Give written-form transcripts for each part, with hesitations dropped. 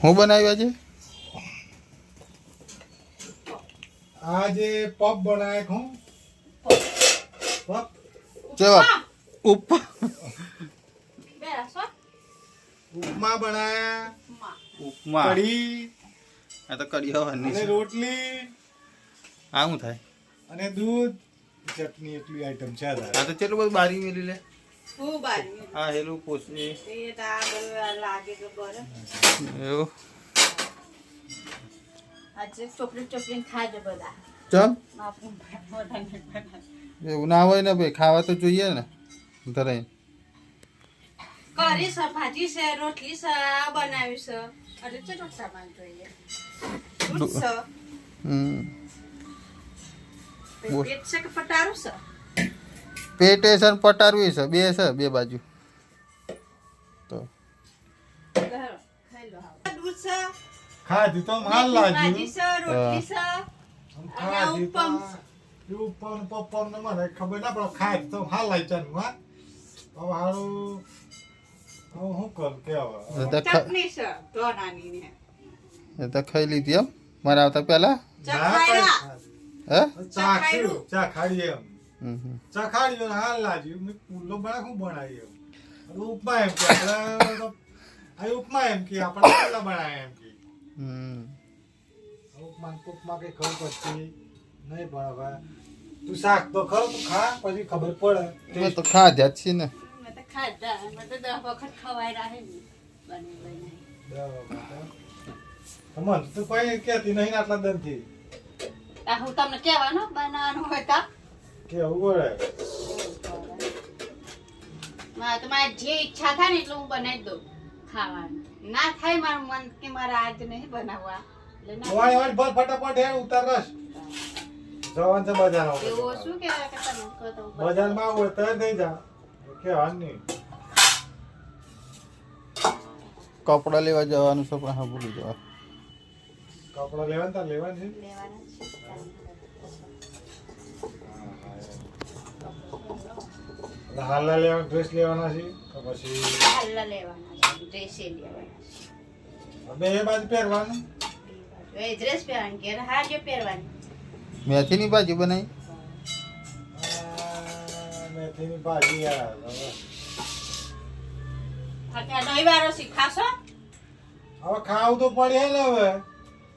હું બનાવ્યું આજે? આજે પપ બનાવ્યા હું પપ કેવા ઉપમા બનાયા, ઉપમા. કઢી આ તો કઢી હવાની અને છે. રોટલી આ શું થાય? અને દૂધ ચટણી એટલી આઈટમ છે. આ તો કેટલું બધું બારી મેલી લે. ખૂબ બારી હા હેલું પોસી એ તા લાગે તો બરે એવું આજે ચોકલેટ ખાજે બધા ચમ માપું મોઢા ને એવું ના હોય ને ભાઈ, ખાવા તો જોઈએ ને. ધરાઈ કરી છે, ભાજી છે, રોટલી છે, આ બનાવી છે. અરે ચલો સામાન જોઈએ. દૂધ છે, બોલ. પેટ છે કે પટારું છે? પેટ છે ને પટારવી છે, બે છે, બે બાજુ. તો ખાઈ લો હાવ. દૂધ છે, ખાધી તો હાલ લાગ્યું. ભાજી છે, રોટલી છે. ખાધી તો ઉપમ. ઉપર પપ્પા ને મને ખબર ના પડે. ખાય તો હાલ લાગ્યું. હા હવે હારું હવે શું કરું કે હવે ચટણી છે ધોનાની ને એ તો ખાઈ લીધી એમ મારા આવતા પહેલા. ચખાયરા હે ચા ખાયું, ચા ખાડી એમ હમ. ચા ખાડી અને હાલ લાગ્યું. મેં પુલ્લો બનાવ શું બનાવી એમ ઉપમા એમ કે આપણે આ ઉપમા એમ કે આપણે પુલ્લા બનાવે એમ કે હમ. ઉપમા કઈ ખબર પડતી નહીં. પણ હવે તું શાક તો ખરો, તું ખા પછી ખબર પડે. મેં તો ખાધ્યા જ છે ને. મેં તો ખાધા મેં તો 10 વખત ખવાય રહે ને બની બની મને તો કોઈ કહેતી નહીં આટલા દનથી આ હું તમને કહેવાનું બનાવવાનું હોય તો કેવું પડે. મારે તો મારી જે ઈચ્છા થાય ને એટલું હું બનાવી દઉં ખાવાનું. ના થાય મારું મન કે મારે આજ નહીં બનાવવા એટલે ના વાય વાય ભર ફટાફટ હે ઉતાર રસ જવાન છે બજાર એવું શું કહેવાય કે તમે કહો તો હું બનાવું. બજારમાં આવું હોય તો થઈ જા કેવાનું નહીં. કપડા લેવા જવાનું છે પણ હા ભૂલી જવા. કપડા લેવાનું તાર લેવાનું છે. લેવાના છે. હાલના લેવાના ડ્રેસ લેવાના છે તો પછી હાલના લેવાના છે ડ્રેસે લેવાના છે બે બાજુ પહેરવાનું. એ ડ્રેસ પહેરવાની કે હાજો પહેરવાની મેથીની ભાજી બનાવી. મેથીની ભાજી યાર અત્યારે રવિવારો શીખાશો હવે ખાવું તો પડે ને. હવે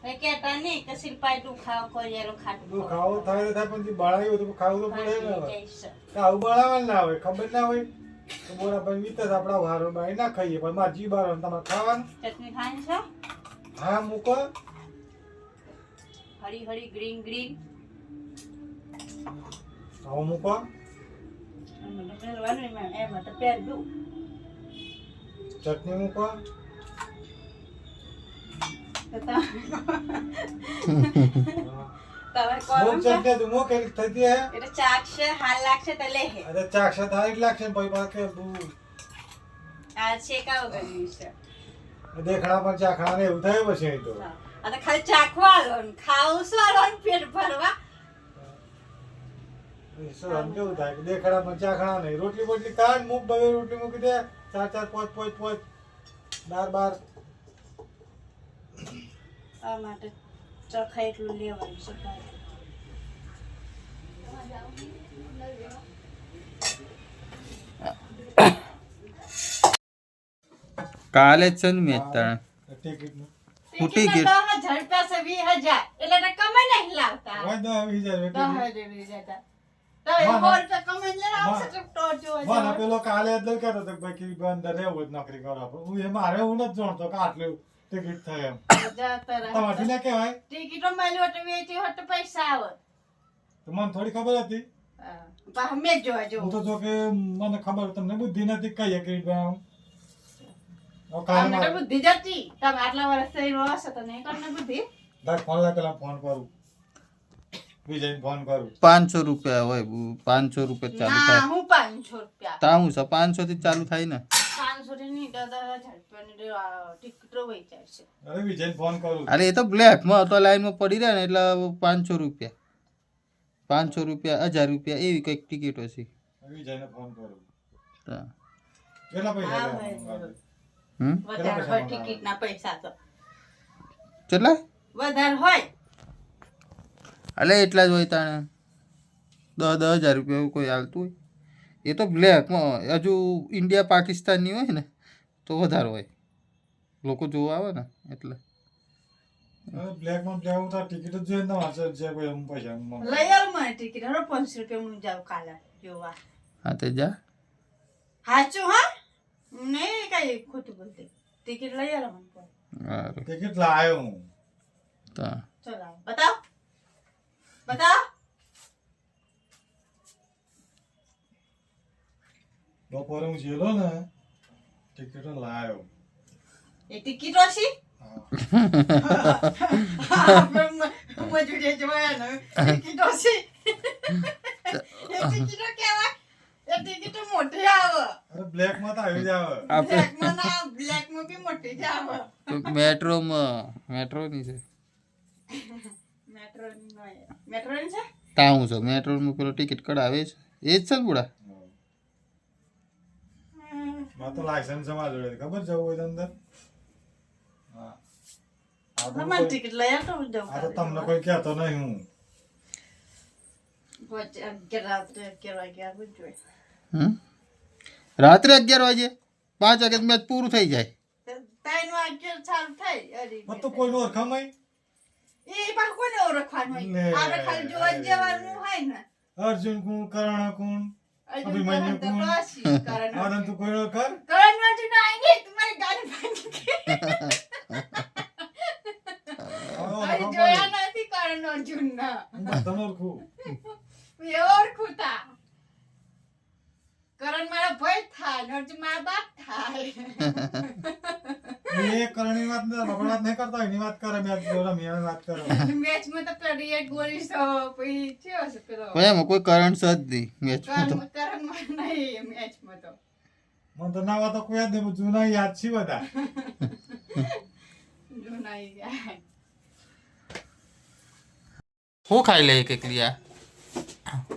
એ કહેતા નહીં કે શિલ્પાઈ તું ખાવ કોરિયારો ખાટું તું ખાવું થાય તો થાય પણ જે બળાયું તો ખાવું તો પડે ને. હવે જઈશ આવું બળાવવાનું ના હોય, ખબર ના હોય તો બોરા ભાઈ વીતે આપડા વારો બાઈ ના ખાઈએ પણ મારે જી બાર તમારે ખાવાનું. ચટણી ખાવાની છે હા મૂકો હળી હળી ગ્રીન ગ્રીન હવે મૂકો મને પહેરવાનું એમાં તો પહેર દઉં ચટણી મૂકો. તો તમે કહો મૂક ચટણી તું મૂક એક થતી હે. એટલે ચાક છે હાલ લાગશે તો લે હે અરે ચાકસા થાય જ લાગશે ને ભાઈ બાકે તું આ શેકાવ ગયું છે દેખડા પણ ચાખડા ને એવું થયું પછી અહીં તો હા. આ તો ખાલી ચાખવા લો ને ખાવું શું આલો ને પેટ ભરવા શું કેવું થાય કે દેખડા પણ ચાખડા નહીં. રોટલી બોટલી કાઢ મૂક બે રોટલી મૂકી દે. 4 4 5 5 12 આ માટે ચખાય એટલું લેવાનું છે કાલે જ છે ને મેચ તાણે. ટિકિટ નું ફૂટી ગઈ. 10,000 રૂપિયા છે 20,000 એટલે તો કમાઈ નહીં લાવતા હોય 10,000 10,000 તો એ હોર તો કમાઈ ને આવશે તો ટોજો મને પેલો કાલે જ કહેતો હતો કે ભાઈ કે અંદર રહેવું જ નોકરી કરો આપણે. હું એ મારે હું નથી જાણતો કે આટલું ટિકિટ થાય એમ. તમારથી ના કહેવાય ટિકિટો મળ્યો તો વેચી હોત તો પૈસા આવે તો મને થોડી ખબર હતી. અમે જોવા જો હું તો જો કે મને ખબર તમને બુદ્ધિ નથી કઈ કે હું કાલે અમને તો મારે બુદ્ધિ જતી તમે આટલા વર્ષ થઈ રહ્યો છો તો નહીં કરને બુદ્ધિ ફોન લા પેલા ફોન કરું વિજયને ફોન કરું. 500 રૂપિયા હોય 500 રૂપિયા ચાલુ ના થાય. હું 500 રૂપિયા તાવું છે 500 થી ચાલુ થાય ને. 500 ની 10,000 રૂપિયાની ટિકિટો વેચાય છે અરે વિજયને ફોન કરું. અરે એ તો બ્લેક માં તો લાઈન માં પડી રહ્યા ને એટલે 500 રૂપિયા 500 રૂપિયા 1000 રૂપિયા એવી કઈક ટિકિટો છે. વિજયને ફોન કરું. હા. કેટલા પૈસા હા, લેવાના? હમ વધારે હોય ટિકિટ ના પૈસા તો કેટલા વધારે હોય અલે એટલા જ હોય તાણે 10,000 રૂપિયા એવું કોઈ હાલતું હોય એ તો બ્લેકમાં હજુ ઇન્ડિયા પાકિસ્તાનની હોય ને તો વધારે હોય લોકો જોવા આવે ને એટલે બ્લેકમાં બ્લેક તો ટિકિટ જ જોઈએ ને વાંચે છે કોઈ એમ પૈસા લઈ આવ મને ટિકિટ હવે 500 રૂપિયા હું જાઉં કાલે જોવા હા તે જા સાચું હા નહીં કઈ ખોટું બોલતી ટિકિટ લઈ આવ મને સારું ટિકિટ લાયો હું તા ચલો બતાવ બતાવ બપોરે હું જેલો ને ટિકિટ લાયો એ ટિકિટ હશે મજૂરી જોયા ટિકિટ હશે એ ટિકિટો કેવાય એ ટિકિટો મોટી આવે અરે બ્લેક માં તો આવી જાવ બ્લેકમાં ના બ્લેકમાં બી મોટી જ આવે મેટ્રોની છે મેટ્રોની છે તાવું છે મેટ્રોનું પેલો ટિકિટ કઢાવે છે એ જ છે ને બુડા માં તો લાયસન્સ જમા જોડે ખબર જવું હોય તો અંદર હા મને ટિકિટ લઈ આવતો હું જાઉં આ તો તમને કોઈ કહેતો નહીં હું રાત્રે 11 વાગ્યા આવું જોઈએ રાત્રે 11 વાગે 5 વાગે મેચ પૂરું થઈ જાય 3 વાગ્યે ચાલુ થાય અરે મત તો કોઈ ઓળખામય એ પણ કોને ઓળખવાનું લે. હોય આપણે ખાલી જોવા જવાનું હોય ને અર્જુન કોણ કરણ કોણ અભિમન્યુ કોણ કરણ આનંદ તું કોઈ ઓળખર अर्जुन आएंगे तुम्हारी गाड़ी बंद अरे जोया નથી કરણ અર્જુન ના હું બધાને ઓળખું એ ઓળખુતા કરણ મારા ભાઈ થાય ને અર્જુન મારા બાપ થાય એ કરણની વાત ને બગડાત નહીં કરતો એની વાત કરે મેં રમિયાની વાત કરો મેચ માં તો પેલી એક ગોળી સો પછી થયો છે પેલો પણ એમાં કોઈ કરંટ જ નહીં મેચમાં તો કરણ માં નહીં મેચ માં તો મને તો ના વાત કોઈ યાદ નહીં જૂના યાદ છે બધા જૂનાઈ જાય હું ખાઈ લે એક એકલિયા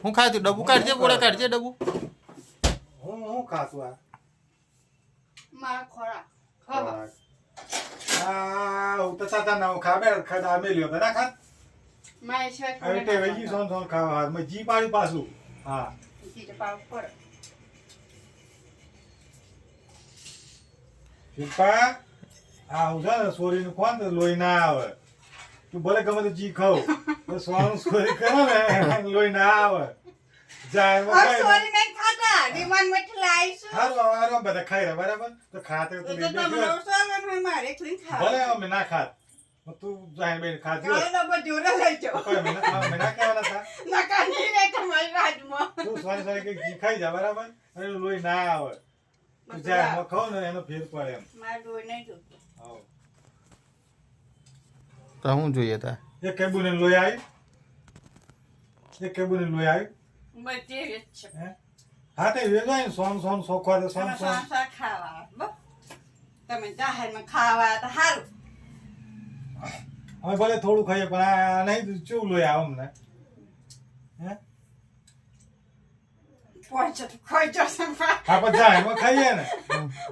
હું ખાય તું ડબ્બુ કાઢજે બોડા કાઢજે ડબ્બુ હું ખાતું આ મારા ખોરાક ખાવા આ ઉતા સાતા ના ખાબે ખડા મેલ્યો તો ના ખાત માય છે હવે તે વેજી સોન સોન ખાવા મે જી પાડી પાછું હા જી પાવ પર શિલ્પા આ હું છે ને સોરીનું કોણ તો લોહી ના આવે તું ભલે ગમે તો જી ખાવ તો સોનું સોરી કરે ને લોહી ના આવે જાય और सॉरी नहीं खाता डिमांड में खिलाइसु હારું બધા ખાઈ રહ્યા બરાબર તો ખાતે તો तो तमरो सावन हमारे क्लीन खा ભલે અમે ના ખાત તું જાય બેન ખાતી હોય काले तो जोरा ले जाओ કોઈ મેં ના કહેવાના હતા ना कानी रे तुम्हारी राज में તું સોરી સોરી કે જી ખાઈ જા બરાબર અને લોહી ના આવે તું જાય એમાં ખાવ ને એનો ફેર પડે એમ मार दो नहीं दो હાવ તો હું જોઈએ તા એક કેબુને લોહી આવી એક કેબુને લોહી આવી बच्चे अच्छे હે હા તે વેલાય સોન સોન સોખવા દે સોન તમે સોન સાસા ખાવા બસ તમે જાહેરમાં ખાવા તો હારું અમે ભલે થોડું ખાઈએ પણ આ નહીં ચેવું લોહી આવે અમને હે પહોંચો તો ખાઈ જશે હા પણ જાહેરમાં ખાઈએ ને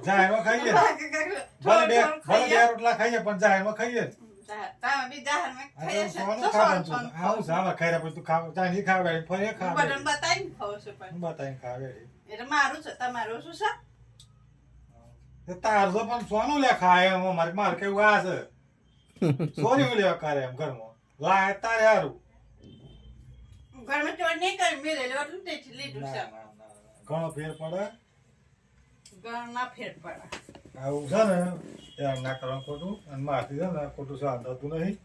જાહેરમાં ખાઈએ ભલે બે રોટલા ખાઈએ પણ જાહેરમાં ખાઈએ તમે બી જાહેરમાં આ ખાઈ તો જશે સોનું તો ખાવાનું સોન છું આવું સામા ખાઈ રહ્યા પછી તું ખાવ ચા નહીં ખાવે ફરી ખાવે બટન બતાવીને ખાવ છું પણ બતાવીને ખાવે એટલે મારું છે તમારું શું છે તે તાર તો પણ સોનું લે ખાય એમ મારે કેવું આ છે સોરી હું લેવા કરે એમ ઘરમાં લાય તારે હારું ઘરમાં ચોર નહીં કરી મેં લઈ લેવા તે લીધું છે ઘણો ફેર પડે ઘરમાં ફેર પડે આવું છે ને એમ ના કરવાનું ખોટું અને મારથી છે ને ખોટું સહન થતું નહીં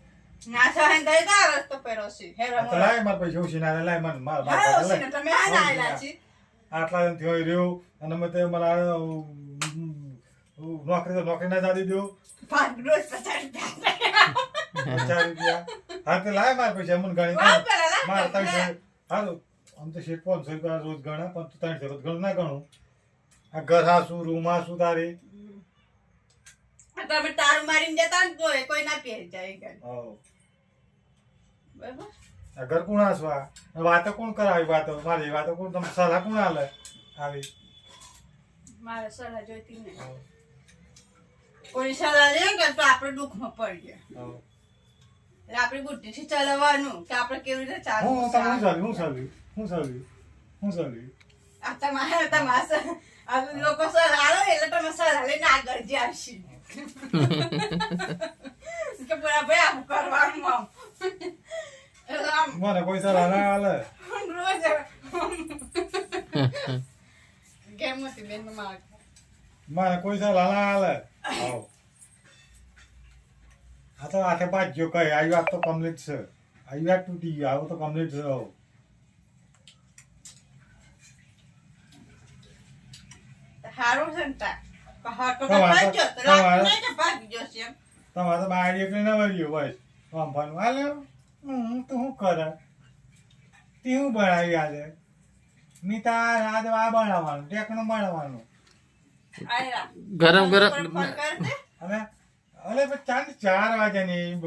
ના સહન થઈ તા રસ્તો પેરો છે હેરા તો લાય માર પૈસા ઓછી ના લાય મને માર હાલો છે ને તમે આ ના આયલા છે આટલા દિન થયો રહ્યો અને મેં તે મને નોકરી ના જાદી દો પાંચ રોજ 50 રૂપિયા હા તે લાય માર પૈસા મને ગણી વાહ પેલા માર 300 હાલો આમ તો શેઠ 500 રૂપિયા રોજ ગણા પણ 300 રોજ ગણું ના ગણું આ ઘર હાસું રૂમ હાસું તારી તમે તારું મારીને જતા ને તોય કોઈ ના પહેરી જાય ગઈ હવ બરાબર આ ઘર કોણ હાસવા વાતો કોણ કરાવી વાતો મારી વાતો કોણ તમે સલાહ કોણ હાલે આવી મારે સલાહ જોઈતી નહીં કોઈ સલાહ લે કે તો આપણે દુઃખમાં પડીએ હવ એટલે આપણી બુદ્ધિથી ચલાવવાનું કે આપણે કેવી રીતે ચાલવું હું છે. આ તમારે આ લોકો સર આલો એટલે તમે સર લઈને આગળ જ આવશી કે પૂરા ભાઈ આમ કરવાનું આમ એટલે આમ મને કોઈ સલાહ ના આલે રોજ કેમ હતી બેન મારે મને કોઈ સલાહ ના આલે આવો આ તો આખે પાછ જો કઈ આ વાત તો કમ્પ્લીટ છે આ વાત તૂટી ગયો આવું તો કમ્પ્લીટ છે આવો હારું છે ને તા કહા તો તમારે ભાઈ જો તો તમારે- રાત નહીં કે ભાગી જશે એમ તમારે તો બહાર એકલી ના વર્યો બસ કંપાનું હાલે તો શું કરે તે શું બનાવી આજે નીતા આજે આ બનાવવાનું ટેકનું બનાવવાનું આયરા ગરમ ગરમ ફોન કર દે અને અલે પણ 4 વાગ્યાની મત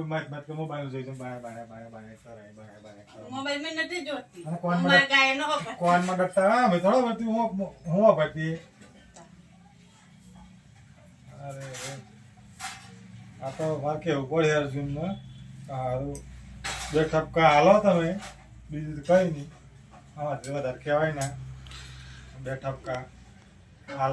મોબાઈલ જોઈ છે બાય કરાય મોબાઈલ માં નથી જોતી અને કોણ મારા ગાય નો હોપ કોનમાં ડરતા હા મેં થોડો બધી હું ભરતી અરે આ તો મારે કેવું પડે અર્જુનમાં સારું 2 ઠપકા હાલો તમે બીજું તો કઈ નહીં આમાંથી વધારે કહેવાય ના 2 ઠપકા હાલો